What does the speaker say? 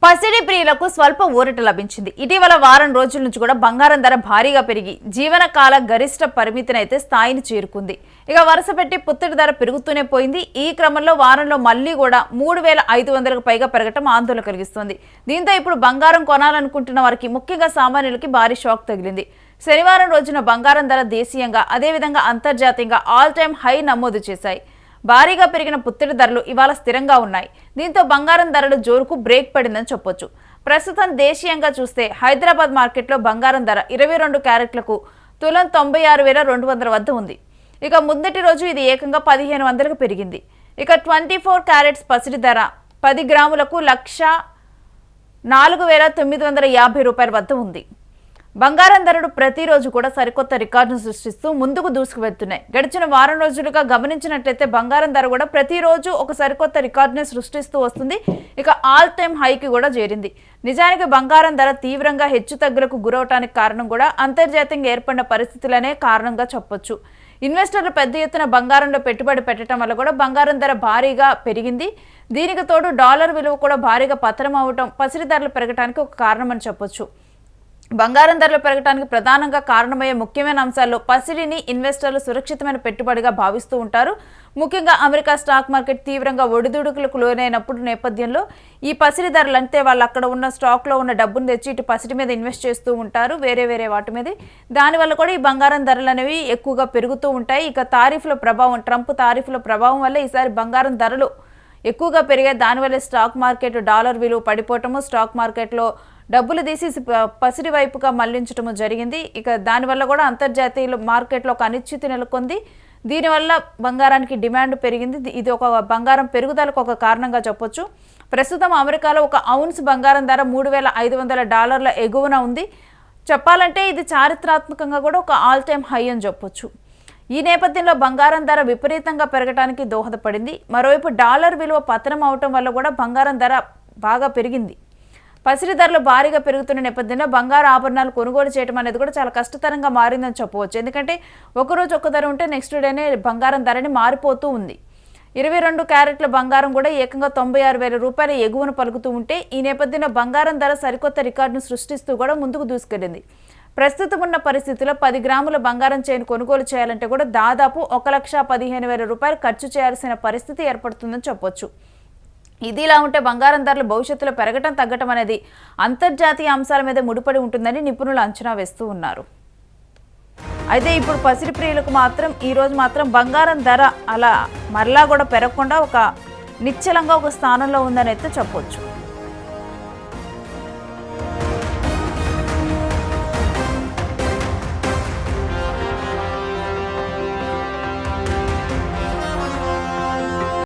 పసిడి ప్రియులకు స్వల్ప ఊరట లభించింది. ఇటీవల వారం రోజుల నుంచి కూడా బంగారం ధర భారీగా పెరిగి జీవనకాల గరిష్ట పరిమితినైతే స్థాయిని చేరుకుంది. ఇక వరుస పెట్టి పుత్తడి ధర పెరుగుతూనే పోయింది. ఈ క్రమంలో వారంలో మళ్లీ కూడా 3,500కు పైగా పెరగటం ఆందోళన కలిగిస్తోంది. దీంతో ఇప్పుడు బంగారం కొనాలనుకుంటున్న వారికి, ముఖ్యంగా సామాన్యులకి భారీ షాక్ తగిలింది. శనివారం రోజున బంగారం ధర దేశీయంగా అదేవిధంగా అంతర్జాతీయంగా ఆల్ టైమ్ హై నమోదు చేశాయి. భారీగా పెరిగిన పుత్తడి ధరలు ఇవాళ స్థిరంగా ఉన్నాయి. దీంతో బంగారం ధరలు జోరుకు బ్రేక్ పడిందని చెప్పొచ్చు. ప్రస్తుతం దేశీయంగా చూస్తే హైదరాబాద్ మార్కెట్లో బంగారం ధర 22 క్యారెట్లకు తులం 96,200 వద్ద ఉంది. ఇక ముందటి రోజు ఇది ఏకంగా 1,500కు పెరిగింది. ఇక 24 క్యారెట్స్ పసిడి ధర 10 గ్రాములకు 1,04,950 వద్ద ఉంది. బంగారం ధరలు ప్రతిరోజు కూడా సరికొత్త రికార్డును సృష్టిస్తూ ముందుకు దూసుకువెళ్తున్నాయి. గడిచిన వారం రోజులుగా గమనించినట్లయితే బంగారం ధర కూడా ప్రతిరోజు ఒక సరికొత్త రికార్డుని సృష్టిస్తూ వస్తుంది. ఇక ఆల్ టైమ్ హైకి కూడా చేరింది. నిజానికి బంగారం ధర తీవ్రంగా హెచ్చుతగ్గులకు గురవటానికి కారణం కూడా అంతర్జాతీయంగా ఏర్పడిన పరిస్థితులనే కారణంగా చెప్పొచ్చు. ఇన్వెస్టర్లు పెద్ద ఎత్తున బంగారంలో పెట్టుబడి పెట్టడం వల్ల కూడా బంగారం ధర భారీగా పెరిగింది. దీనికి తోడు డాలర్ విలువ కూడా భారీగా పతనం అవటం పసిడి ధరలు పెరగడానికి ఒక కారణమని చెప్పొచ్చు. బంగారం ధరలు పెరగడానికి ప్రధానంగా కారణమయ్యే ముఖ్యమైన అంశాల్లో పసిడిని ఇన్వెస్టర్లు సురక్షితమైన పెట్టుబడిగా భావిస్తూ ఉంటారు. ముఖ్యంగా అమెరికా స్టాక్ మార్కెట్ తీవ్రంగా ఒడిదుడుకులకు లోనైనప్పుడు నేపథ్యంలో ఈ పసిడి ధరలు అంటే వాళ్ళు అక్కడ ఉన్న స్టాక్లో ఉన్న డబ్బును తెచ్చి ఇటు పసిడి మీద ఇన్వెస్ట్ చేస్తూ ఉంటారు, వేరే వాటి మీద. దానివల్ల కూడా ఈ బంగారం ధరలు అనేవి ఎక్కువగా పెరుగుతూ ఉంటాయి. ఇక తారీఫ్ల ప్రభావం, ట్రంప్ తారీఫ్ల ప్రభావం వల్ల ఈసారి బంగారం ధరలు ఎక్కువగా పెరిగాయి. దానివల్ల స్టాక్ మార్కెట్ డాలర్ విలువ పడిపోవటము, స్టాక్ మార్కెట్లో డబ్బులు తీసి పసిడి వైపుగా మళ్లించడం జరిగింది. ఇక దానివల్ల కూడా అంతర్జాతీయ మార్కెట్లో ఒక అనిశ్చితి నెలకొంది. దీనివల్ల బంగారానికి డిమాండ్ పెరిగింది. ఇది ఒక బంగారం పెరుగుదలకు ఒక కారణంగా చెప్పొచ్చు. ప్రస్తుతం అమెరికాలో ఒక ఔన్స్ బంగారం ధర $3,500 ఎగువన ఉంది. చెప్పాలంటే ఇది చారిత్రాత్మకంగా కూడా ఒక ఆల్ టైమ్ హై అని చెప్పొచ్చు. ఈ నేపథ్యంలో బంగారం ధర విపరీతంగా పెరగడానికి దోహదపడింది. మరోవైపు డాలర్ విలువ పతనం అవటం వల్ల కూడా బంగారం ధర బాగా పెరిగింది. పసిడి ధరలు భారీగా పెరుగుతున్న నేపథ్యంలో బంగారు ఆభరణాలు కొనుగోలు చేయడం అనేది కూడా చాలా కష్టతరంగా మారిందని చెప్పవచ్చు. ఎందుకంటే ఒకరోజు ఒక ధర ఉంటే నెక్స్ట్ డేనే బంగారం ధరని మారిపోతూ ఉంది. 22 క్యారెట్ల బంగారం కూడా ఏకంగా $96,000 ఎగువను పలుకుతూ ఉంటే ఈ నేపథ్యంలో బంగారం ధర సరికొత్త రికార్డును సృష్టిస్తూ కూడా ముందుకు దూసుకెళ్లింది. ప్రస్తుతం ఉన్న పరిస్థితుల్లో 10 గ్రాముల బంగారం చైన్ కొనుగోలు చేయాలంటే కూడా దాదాపు $1,15,000 ఖర్చు చేయాల్సిన పరిస్థితి ఏర్పడుతుందని చెప్పొచ్చు. ఇదిలా ఉంటే బంగారం ధరలు భవిష్యత్తులో పెరగటం తగ్గటం అనేది అంతర్జాతీయ అంశాల మీద ముడిపడి ఉంటుందని నిపుణులు అంచనా వేస్తూ ఉన్నారు. అయితే ఇప్పుడు పసిడి ప్రియులకు మాత్రం ఈరోజు మాత్రం బంగారం ధర అలా మరలా కూడా పెరగకుండా ఒక నిశ్చలంగా ఒక స్థానంలో ఉందని అయితే చెప్పొచ్చు.